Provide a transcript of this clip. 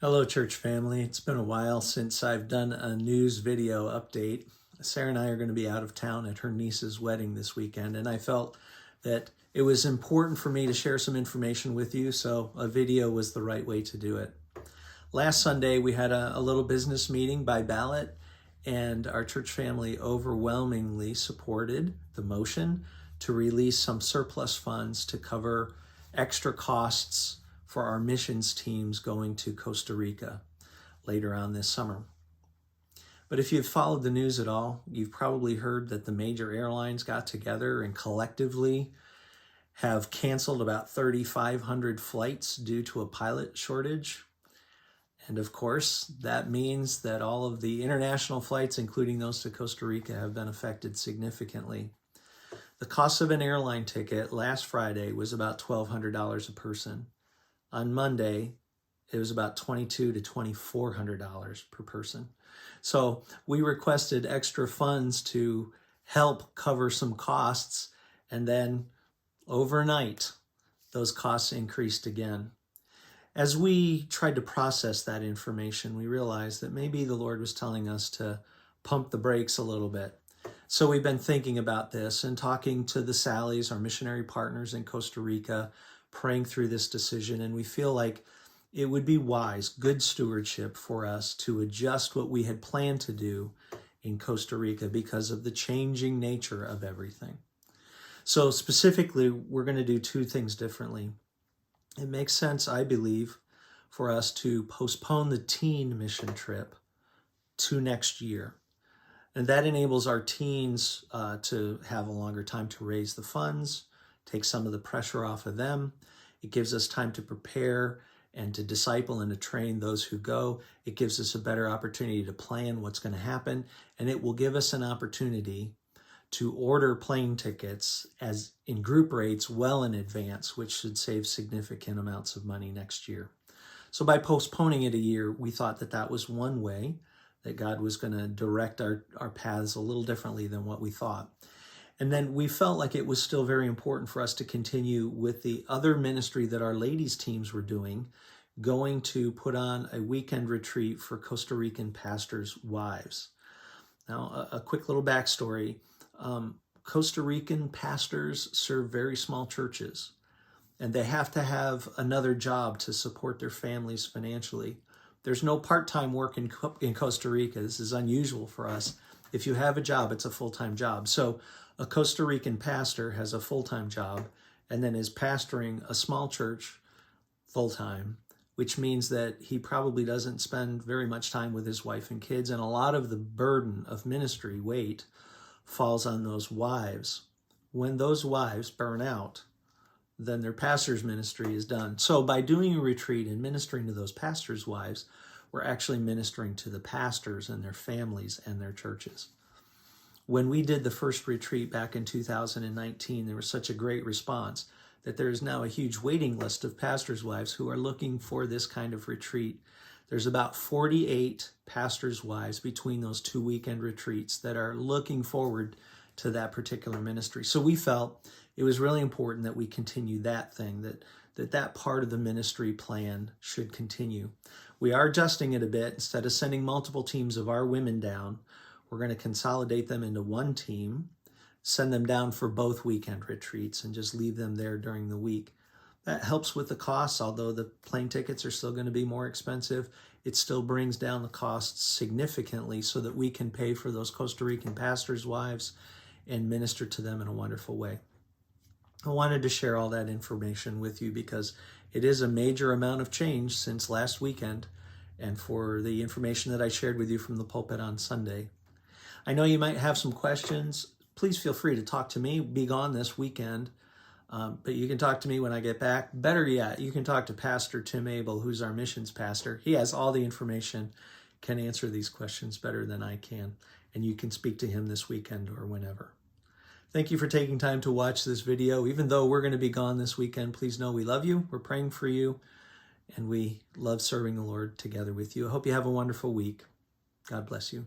Hello, church family. It's been a while since I've done a news video update. Sarah and I are going to be out of town at her niece's wedding this weekend, and I felt that it was important for me to share some information with you, so a video was the right way to do it. Last Sunday, we had a little business meeting by ballot, and our church family overwhelmingly supported the motion to release some surplus funds to cover extra costs for our missions teams going to Costa Rica later on this summer. But if you've followed the news at all, you've probably heard that the major airlines got together and collectively have canceled about 3,500 flights due to a pilot shortage. And of course, that means that all of the international flights, including those to Costa Rica, have been affected significantly. The cost of an airline ticket last Friday was about $1,200 a person. On Monday, it was about $2,200 to $2,400 per person. So we requested extra funds to help cover some costs, and then overnight, those costs increased again. As we tried to process that information, we realized that maybe the Lord was telling us to pump the brakes a little bit. So we've been thinking about this and talking to the Sallys, our missionary partners in Costa Rica, praying through this decision, and we feel like it would be wise, good stewardship for us to adjust what we had planned to do in Costa Rica because of the changing nature of everything. So specifically, we're going to do two things differently. It makes sense, I believe, for us to postpone the teen mission trip to next year. And that enables our teens to have a longer time to raise the funds, take some of the pressure off of them. It gives us time to prepare and to disciple and to train those who go. It gives us a better opportunity to plan what's going to happen, and it will give us an opportunity to order plane tickets as in group rates well in advance, which should save significant amounts of money next year. So by postponing it a year, we thought that that was one way that God was going to direct our paths a little differently than what we thought. And then we felt like it was still very important for us to continue with the other ministry that our ladies teams were doing, going to put on a weekend retreat for Costa Rican pastors' wives. Now, a quick little backstory. Costa Rican pastors serve very small churches, and they have to have another job to support their families financially. There's no part-time work in Costa Rica. This is unusual for us. If you have a job, it's a full-time job. So a Costa Rican pastor has a full-time job and then is pastoring a small church full-time, which means that he probably doesn't spend very much time with his wife and kids, and a lot of the burden of ministry weight falls on those wives. When those wives burn out, then their pastor's ministry is done. So by doing a retreat and ministering to those pastors' wives, we're actually ministering to the pastors and their families and their churches. When we did the first retreat back in 2019, there was such a great response that there is now a huge waiting list of pastors' wives who are looking for this kind of retreat. There's about 48 pastors' wives between those 2 weekend retreats that are looking forward to that particular ministry. So we felt it was really important that we continue that thing, that part of the ministry plan should continue. We are adjusting it a bit. Instead of sending multiple teams of our women down, we're going to consolidate them into one team, send them down for both weekend retreats, and just leave them there during the week. That helps with the costs, although the plane tickets are still going to be more expensive. It still brings down the costs significantly so that we can pay for those Costa Rican pastors' wives and minister to them in a wonderful way. I wanted to share all that information with you because it is a major amount of change since last weekend and for the information that I shared with you from the pulpit on Sunday. I know you might have some questions. Please feel free to talk to me. Be gone this weekend, but you can talk to me when I get back. Better yet, you can talk to Pastor Tim Abel, who's our missions pastor. He has all the information, can answer these questions better than I can, and you can speak to him this weekend or whenever. Thank you for taking time to watch this video. Even though we're going to be gone this weekend, please know we love you, we're praying for you, and we love serving the Lord together with you. I hope you have a wonderful week. God bless you.